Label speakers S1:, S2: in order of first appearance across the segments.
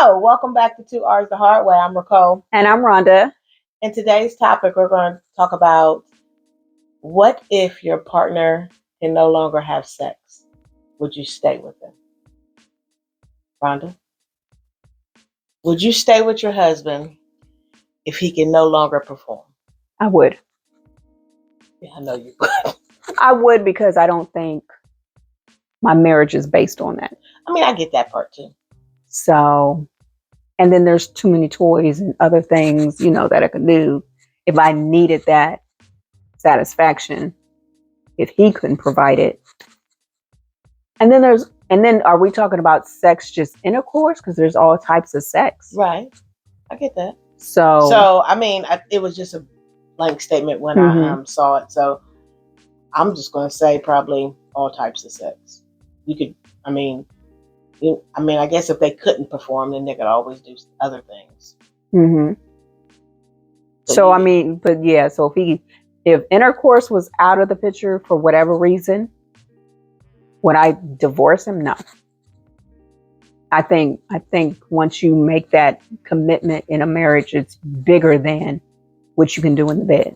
S1: Hello, welcome back to Two R's the Hard Way. I'm Raquel.
S2: And I'm Rhonda.
S1: In today's topic, we're going to talk about what if your partner can no longer have sex? Would you stay with them? Rhonda? Would you stay with your husband if he can no longer perform?
S2: I would.
S1: Yeah, I know you would.
S2: I would, because I don't think my marriage is based on that.
S1: I mean, I get that part too.
S2: So, and then there's too many toys and other things, that I could do if I needed that satisfaction, if he couldn't provide it. And then are we talking about sex, just intercourse? Because there's all types of sex.
S1: Right. I get that.
S2: So
S1: I mean, it was just a blank statement when I saw it. So I'm just going to say probably all types of sex. You could, I guess if they couldn't perform, then they could always do other things.
S2: Mm-hmm. So if intercourse was out of the picture for whatever reason, would I divorce him? No. I think once you make that commitment in a marriage, it's bigger than what you can do in the bed.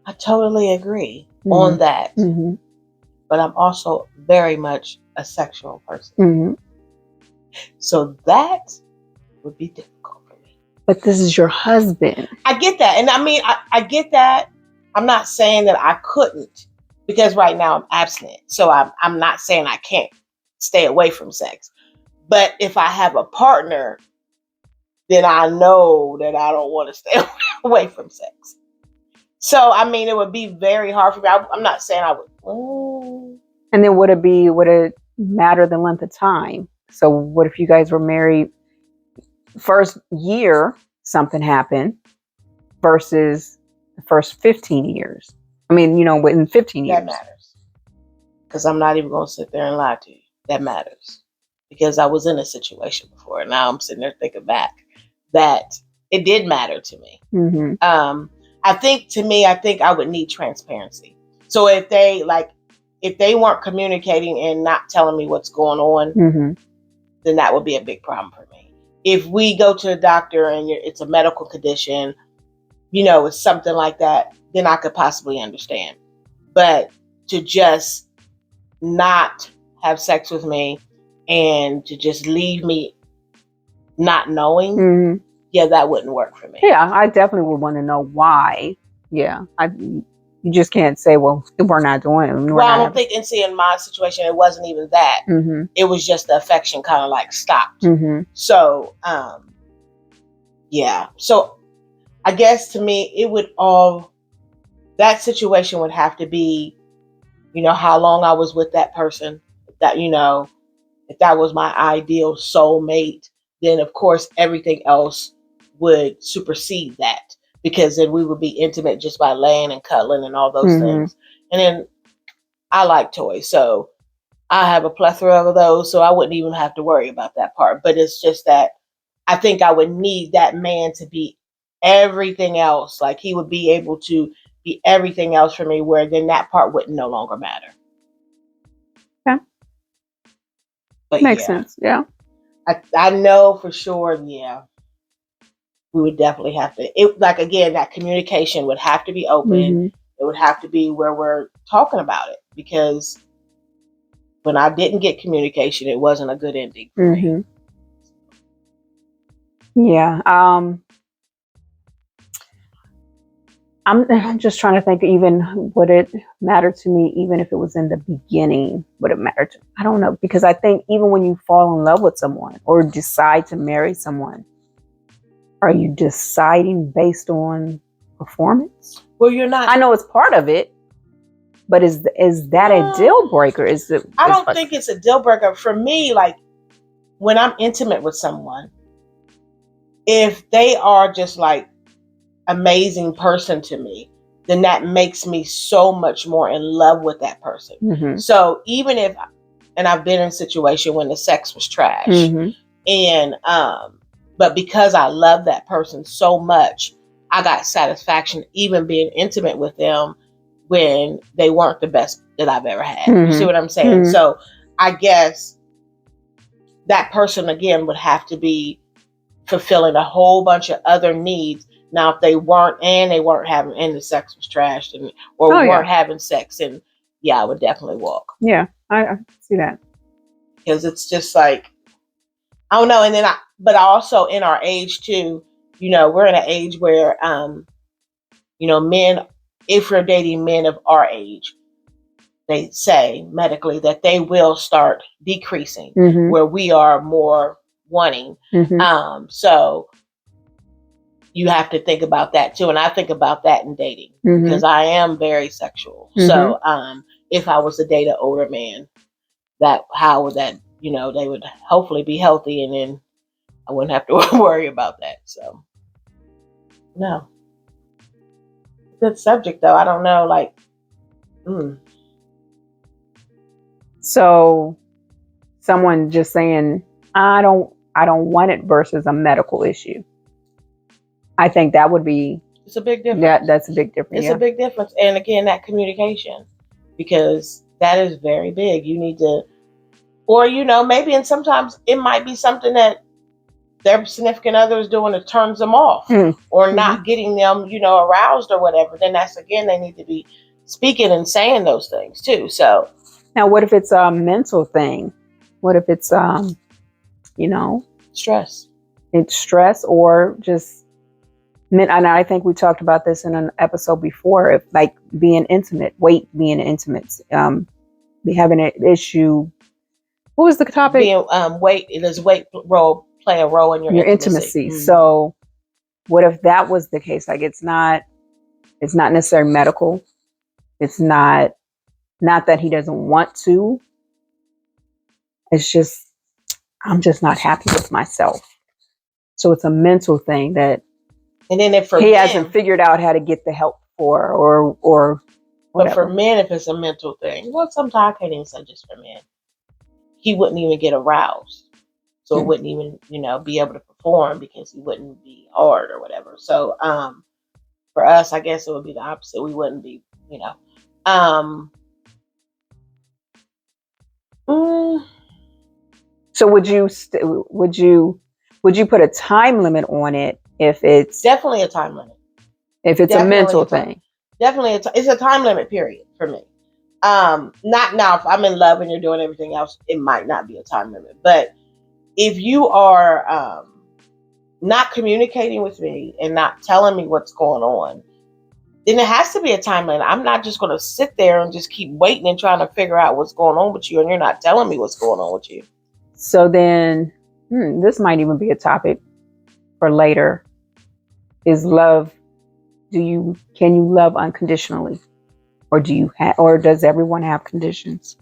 S1: I totally agree on that.
S2: Mm-hmm.
S1: But I'm also very much a sexual person.
S2: Mm-hmm.
S1: So that would be difficult for me.
S2: But this is your husband.
S1: I get that. And I get that. I'm not saying that I couldn't, because right now I'm abstinent. So I'm not saying I can't stay away from sex. But if I have a partner, then I know that I don't want to stay away from sex. So, it would be very hard for me. I'm not saying I would.
S2: And then would it matter the length of time? So what if you guys were married, first year, something happened versus the first 15 years? Within 15 years.
S1: That matters. Because I'm not even going to sit there and lie to you. That matters. Because I was in a situation before. And now I'm sitting there thinking back that it did matter to me.
S2: Mm-hmm.
S1: I think I would need transparency. So if they weren't communicating and not telling me what's going on, then that would be a big problem for me. If we go to the doctor and it's a medical condition, it's something like that, then I could possibly understand. But to just not have sex with me and to just leave me not knowing, yeah, that wouldn't work for me.
S2: Yeah, I definitely would want to know why. Yeah, you just can't say, well, we're not doing it.
S1: Well, I don't think, and see, in my situation, it wasn't even that.
S2: Mm-hmm.
S1: It was just the affection kind of like stopped.
S2: Mm-hmm.
S1: So, yeah. So, I guess to me, that situation would have to be, how long I was with that person. That, if that was my ideal soulmate, then of course everything else would supersede that, because then we would be intimate just by laying and cuddling and all those things. And then I like toys, so I have a plethora of those, so I wouldn't even have to worry about that part. But it's just that I think I would need that man to be everything else. Like, he would be able to be everything else for me, where then that part would no longer matter.
S2: Okay.
S1: But
S2: makes sense. Yeah.
S1: I know for sure, yeah, we would definitely have to, that communication would have to be open.
S2: Mm-hmm.
S1: It would have to be where we're talking about it, because when I didn't get communication, it wasn't a good ending for me.
S2: Yeah. I'm just trying to think, even would it matter to me, even if it was in the beginning, would it matter to, I don't know, because I think even when you fall in love with someone or decide to marry someone, are you deciding based on performance?
S1: Well, you're not.
S2: I know it's part of it, but is that a deal breaker?
S1: I don't think it's a deal breaker for me. Like, when I'm intimate with someone, if they are just like amazing person to me, then that makes me so much more in love with that person.
S2: Mm-hmm.
S1: So even if, and I've been in a situation when the sex was trash, and but because I love that person so much, I got satisfaction even being intimate with them when they weren't the best that I've ever had. You see what I'm saying? So I guess that person again would have to be fulfilling a whole bunch of other needs. Now, if they weren't having, and the sex was trashed, or weren't having sex, and I would definitely walk.
S2: Yeah, I see that.
S1: Because it's just like, I don't know. And then but also in our age too, we're in an age where, men, if you're dating men of our age, they say medically that they will start decreasing, where we are more wanting. So you have to think about that too. And I think about that in dating because I am very sexual. So if I was to date an older man, how would that, they would hopefully be healthy, and then I wouldn't have to worry about that. So no. Good subject though. I don't know, like,
S2: So someone just saying, I don't want it versus a medical issue. I think that would be,
S1: it's a big difference.
S2: That's a big difference.
S1: It's a big difference. And again, that communication, because that is very big. You need to, or, maybe, and sometimes it might be something that their significant other is doing that turns them off or not getting them, aroused or whatever. Then that's, again, they need to be speaking and saying those things too. So
S2: now what if it's a mental thing? What if it's,
S1: stress? It's
S2: stress, or just, and I think we talked about this in an episode before, if like being intimate, being intimate, having an issue. What was the topic?
S1: Does weight play a role in your intimacy?
S2: So what if that was the case? Like it's not necessarily medical. It's not that he doesn't want to. It's just, I'm just not happy with myself. So it's a mental thing that,
S1: and then if
S2: he hasn't figured out how to get the help for, or whatever.
S1: But for men, if it's a mental thing, well, sometimes I can't even say just for men, he wouldn't even get aroused. So it wouldn't even, be able to perform because he wouldn't be hard or whatever. So for us, I guess it would be the opposite. We wouldn't be,
S2: So would you put a time limit on it if it's
S1: definitely a time limit?
S2: If it's definitely a mental thing,
S1: definitely it's a time limit period for me. Not now. If I'm in love and you're doing everything else, it might not be a time limit. But if you are not communicating with me and not telling me what's going on, then it has to be a time limit. I'm not just going to sit there and just keep waiting and trying to figure out what's going on with you, and you're not telling me what's going on with you.
S2: So then, this might even be a topic for later. Is love? Can you love unconditionally, or or does everyone have conditions?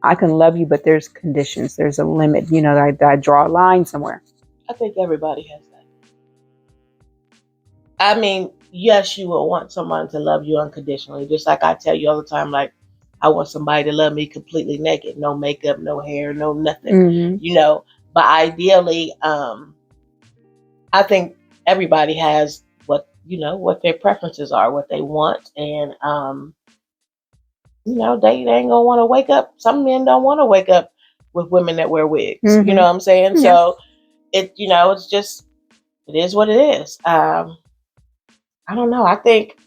S2: I can love you, but there's conditions. There's a limit. I draw a line somewhere.
S1: I think everybody has that. I mean, yes, you will want someone to love you unconditionally. Just like I tell you all the time, like, I want somebody to love me completely naked, no makeup, no hair, no nothing, but ideally, I think everybody has what their preferences are, what they want. And, they ain't gonna want to wake up. Some men don't want to wake up with women that wear wigs. You know what I'm saying? Yeah. So it's just, it is what it is. I don't know. I think,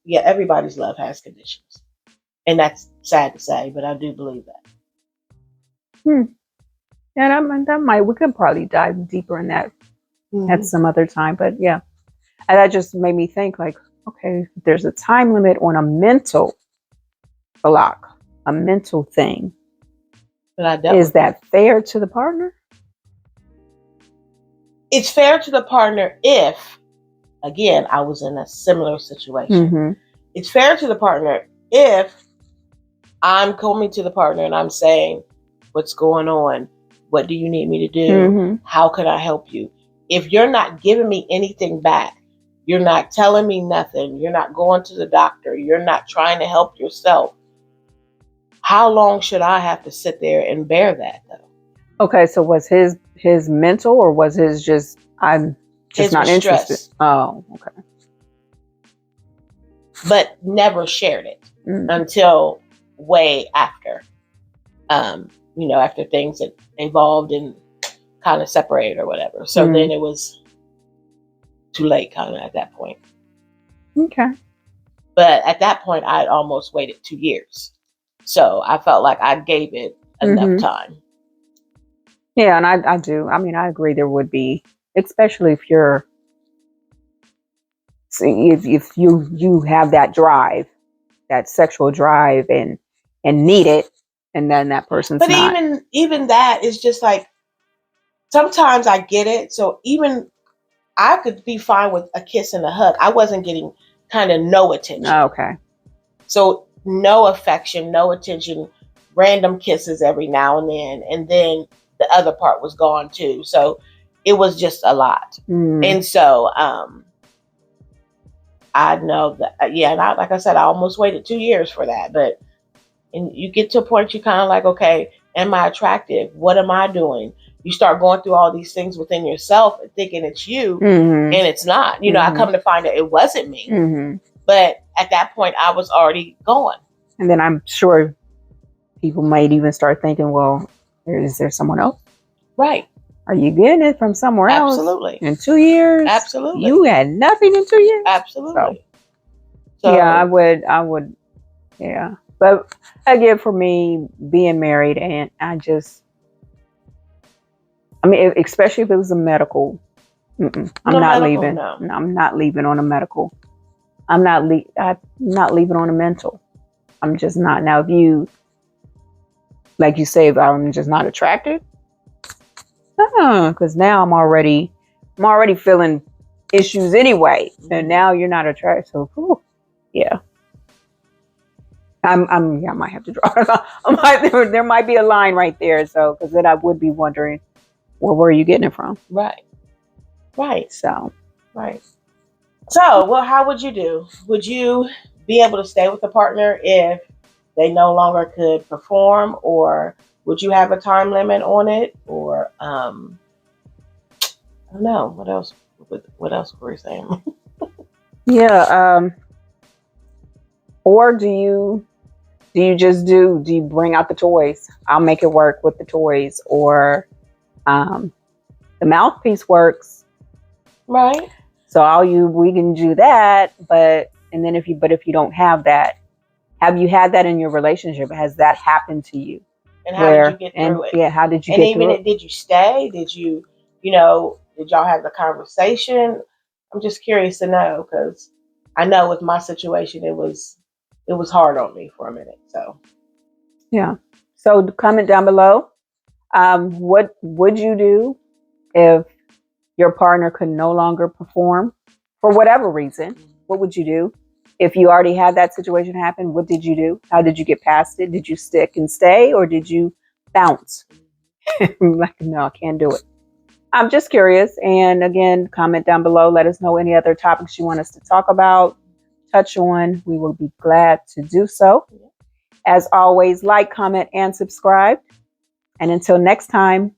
S1: everybody's love has conditions, and that's sad to say, but I do believe that.
S2: Yeah, we could probably dive deeper in that at some other time, but yeah. And that just made me think, like, okay, there's a time limit on a mental block, a mental thing.
S1: But
S2: is that fair to the partner?
S1: It's fair to the partner if, again, I was in a similar situation. It's fair to the partner if I'm coming to the partner and I'm saying, what's going on? What do you need me to do? How can I help you? If you're not giving me anything back, you're not telling me nothing, you're not going to the doctor, you're not trying to help yourself, how long should I have to sit there and bear that, though?
S2: Okay, so was his mental, or was his just, I'm just not interested?
S1: Stress.
S2: Oh, okay.
S1: But never shared it until way after. after things had evolved and kind of separated or whatever. So then it was too late kind of at that point.
S2: Okay.
S1: But at that point, I had almost waited 2 years. So I felt like I gave it enough time.
S2: Yeah, and I do. I mean, I agree there would be, especially if you're, if you have that drive, that sexual drive and need it, and then that person's
S1: but
S2: not.
S1: even that is just like, sometimes I get it. So even I could be fine with a kiss and a hug. I wasn't getting kind of no attention.
S2: Okay.
S1: So no affection, no attention, random kisses every now and then the other part was gone too. So it was just a lot. And so I know that, and like I said, I almost waited 2 years for that. But and you get to a point you kind of like, okay, am I attractive? What am I doing? You start going through all these things within yourself and thinking it's you, and it's not. I come to find out it wasn't me. But at that point, I was already gone.
S2: And then I'm sure people might even start thinking, well, is there someone else?
S1: Right.
S2: Are you getting it from somewhere else?
S1: Absolutely.
S2: In 2 years?
S1: Absolutely.
S2: You had nothing in 2 years?
S1: Absolutely.
S2: So yeah, I would, yeah. But again, for me, being married, and especially if it was a medical, I'm not leaving.
S1: No.
S2: I'm not leaving on a medical. I'm not leaving on a mental. I'm just not. Now, if you, like you say, if I'm just not attracted, because now I'm already feeling issues anyway, and now you're not attracted. So, yeah. I might have to draw it. There might be a line right there. So, because then I would be wondering, well, where are you getting it from?
S1: Right.
S2: So,
S1: well, how would you do? Would you be able to stay with the partner if they no longer could perform, or would you have a time limit on it? Or I don't know. What else were we saying?
S2: Yeah. Or do you bring out the toys? I'll make it work with the toys, or the mouthpiece works.
S1: Right.
S2: So we can do that, but if you don't have that, have you had that in your relationship? Has that happened to you?
S1: And how did you get through it?
S2: Yeah, how did you get through it?
S1: Did you stay? Did you, did y'all have the conversation? I'm just curious to know, because I know with my situation, it was hard on me for a minute. So,
S2: yeah. So comment down below. What would you do if your partner could no longer perform for whatever reason? What would you do? If you already had that situation happen, what did you do? How did you get past it? Did you stick and stay, or did you bounce? Like, no, I can't do it. I'm just curious. And again, comment down below. Let us know any other topics you want us to talk about, touch on. We will be glad to do so. As always, like, comment, and subscribe. And until next time,